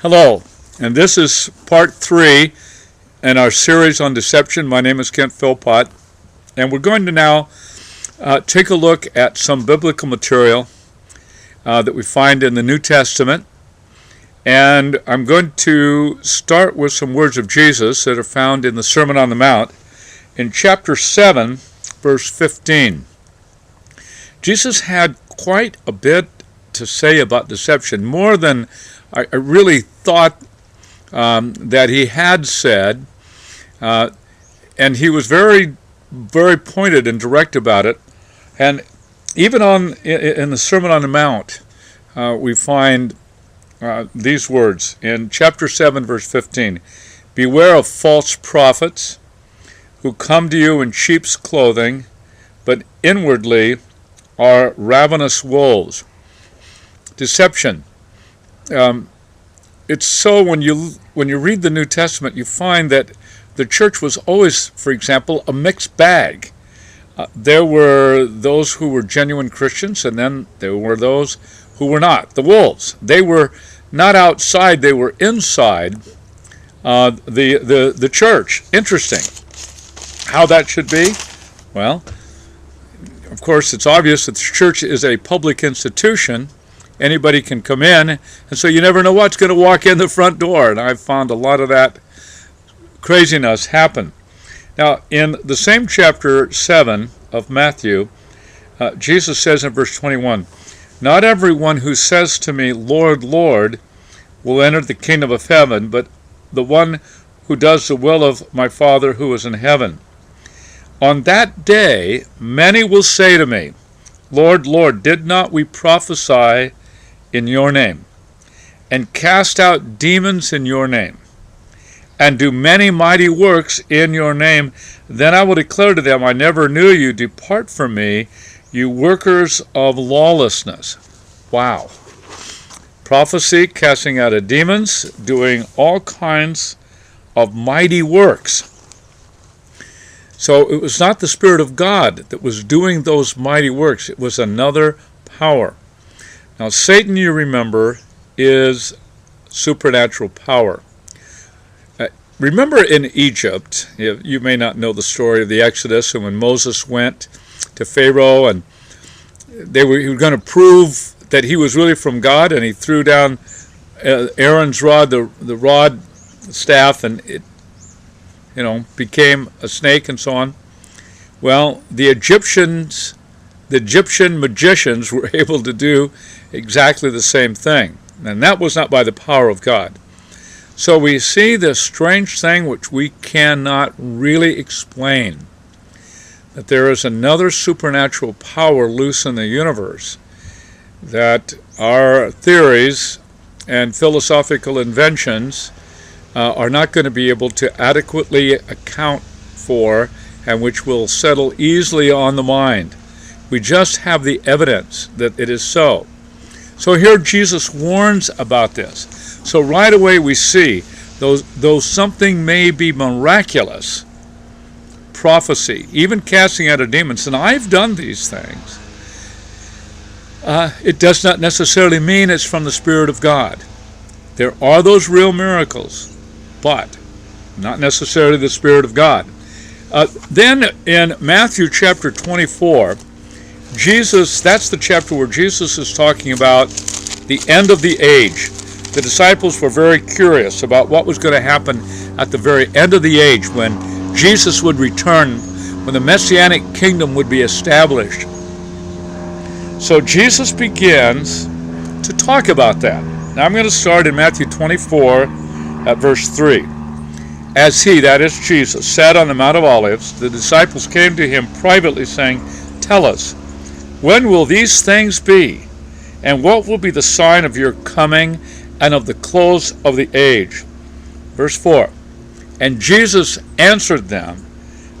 Hello, and this is part 3 in our series on deception. My name is Philpott, and we're going to now take a look at some biblical material that we find in the New Testament. And I'm going to start with some words of Jesus that are found in the Sermon on the Mount in chapter 7, verse 15. Jesus had quite a bit to say about deception, more than I really thought that he had said, and he was very, very pointed and direct about it. And even in the Sermon on the Mount, we find these words in chapter 7, verse 15. Beware of false prophets who come to you in sheep's clothing, but inwardly are ravenous wolves. Deception. It's so when you read the New Testament, you find that the church was always, for example, a mixed bag. There were those who were genuine Christians, and then there were those who were not. The wolves. They were not outside; they were inside the church. Interesting. How that should be? Well, of course, it's obvious that the church is a public institution. Anybody can come in, and so you never know what's going to walk in the front door. And I've found a lot of that craziness happen. Now, in the same chapter 7 of Matthew, Jesus says in verse 21, Not everyone who says to me, Lord, Lord, will enter the kingdom of heaven, but the one who does the will of my Father who is in heaven. On that day, many will say to me, Lord, Lord, did not we prophesy in your name, and cast out demons in your name, and do many mighty works in your name? Then I will declare to them, I never knew you. Depart from me, you workers of lawlessness. Wow. Prophecy, casting out of demons, doing all kinds of mighty works. So it was not the Spirit of God that was doing those mighty works. It was another power. Now, Satan, you remember, is supernatural power. Remember in Egypt, you may not know the story of the Exodus, and when Moses went to Pharaoh, and he was going to prove that he was really from God, and he threw down Aaron's rod, the rod staff, and it became a snake and so on. Well, the Egyptian magicians were able to do exactly the same thing. And that was not by the power of God. So we see this strange thing which we cannot really explain, that there is another supernatural power loose in the universe, that our theories and philosophical inventions are not going to be able to adequately account for, and which will settle easily on the mind. We just have the evidence that it is so. So here Jesus warns about this. So right away we see, though something may be miraculous, prophecy, even casting out of demons, and I've done these things, it does not necessarily mean it's from the Spirit of God. There are those real miracles, but not necessarily the Spirit of God. Then in Matthew chapter 24, that's the chapter where Jesus is talking about the end of the age. The disciples were very curious about what was going to happen at the very end of the age, when Jesus would return, when the Messianic kingdom would be established. So Jesus begins to talk about that. Now I'm going to start in Matthew 24 at verse 3. As he, that is Jesus, sat on the Mount of Olives, the disciples came to him privately, saying, Tell us, when will these things be? And what will be the sign of your coming and of the close of the age? Verse 4. And Jesus answered them,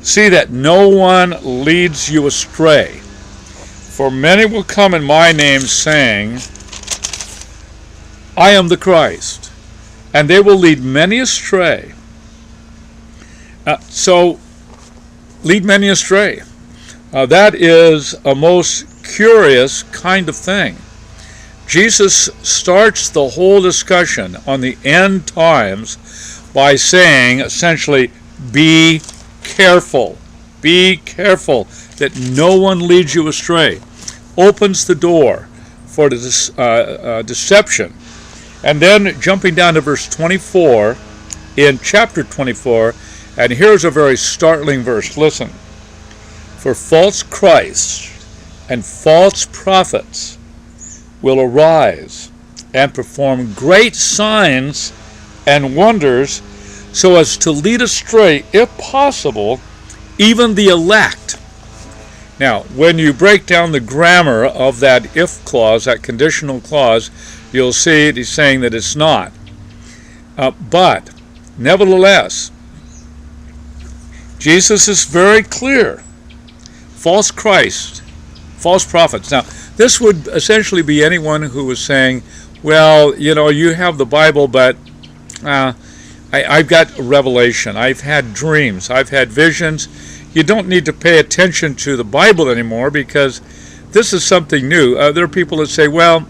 See that no one leads you astray. For many will come in my name, saying, I am the Christ. And they will lead many astray. So, lead many astray. That is a most curious kind of thing. Jesus starts the whole discussion on the end times by saying, essentially, be careful. Be careful that no one leads you astray. Opens the door for the deception. And then jumping down to verse 24 in chapter 24, and here's a very startling verse. Listen. For false Christs and false prophets will arise and perform great signs and wonders so as to lead astray, if possible, even the elect. Now, when you break down the grammar of that if clause, that conditional clause, you'll see he's saying that it's not. But, nevertheless, Jesus is very clear. False Christ, false prophets. Now, this would essentially be anyone who was saying, well, you have the Bible, but I've got revelation. I've had dreams. I've had visions. You don't need to pay attention to the Bible anymore because this is something new. There are people that say, well,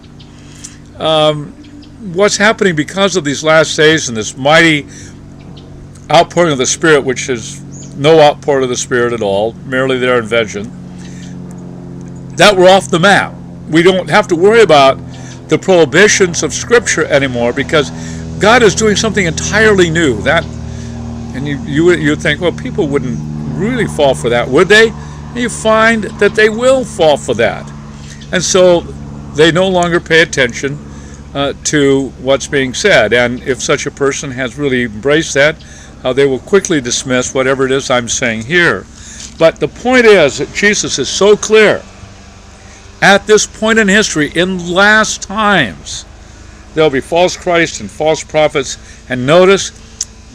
what's happening because of these last days and this mighty outpouring of the Spirit, which is no outpouring of the Spirit at all, merely their invention, that we're off the map. We don't have to worry about the prohibitions of Scripture anymore because God is doing something entirely new. And you would think, well, people wouldn't really fall for that, would they? And you find that they will fall for that. And so they no longer pay attention to what's being said. And if such a person has really embraced that, they will quickly dismiss whatever it is I'm saying here. But the point is that Jesus is so clear. At this point in history, in last times, there'll be false Christs and false prophets, and notice,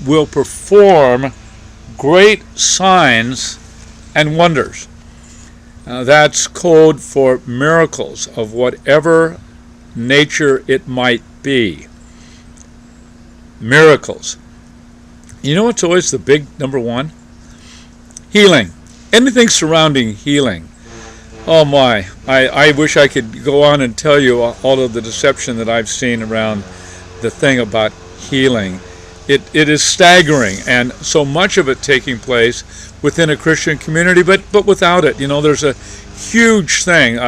will perform great signs and wonders. That's code for miracles of whatever nature it might be. Miracles. You know what's always the big number one? Healing. Anything surrounding healing. Oh my, I wish I could go on and tell you all of the deception that I've seen around the thing about healing. It is staggering, and so much of it taking place within a Christian community, but without it. There's a huge thing.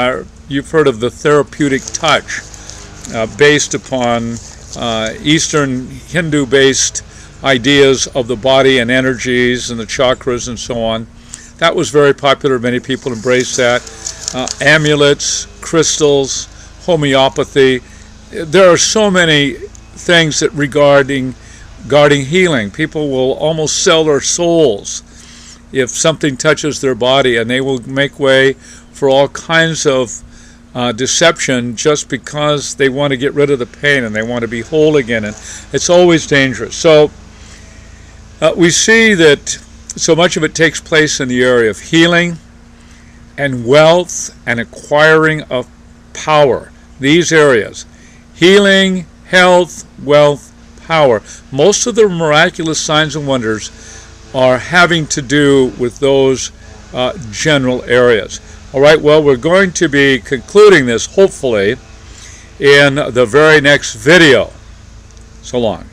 You've heard of the therapeutic touch, based upon Eastern Hindu-based ideas of the body and energies and the chakras and so on. That was very popular. Many people embraced that. Amulets, crystals, homeopathy. There are so many things that regarding healing. People will almost sell their souls if something touches their body, and they will make way for all kinds of deception just because they want to get rid of the pain and they want to be whole again. And it's always dangerous. So we see that so much of it takes place in the area of healing and wealth and acquiring of power. These areas. Healing, health, wealth, power. Most of the miraculous signs and wonders are having to do with those general areas. All right, well, we're going to be concluding this, hopefully, in the very next video. So long.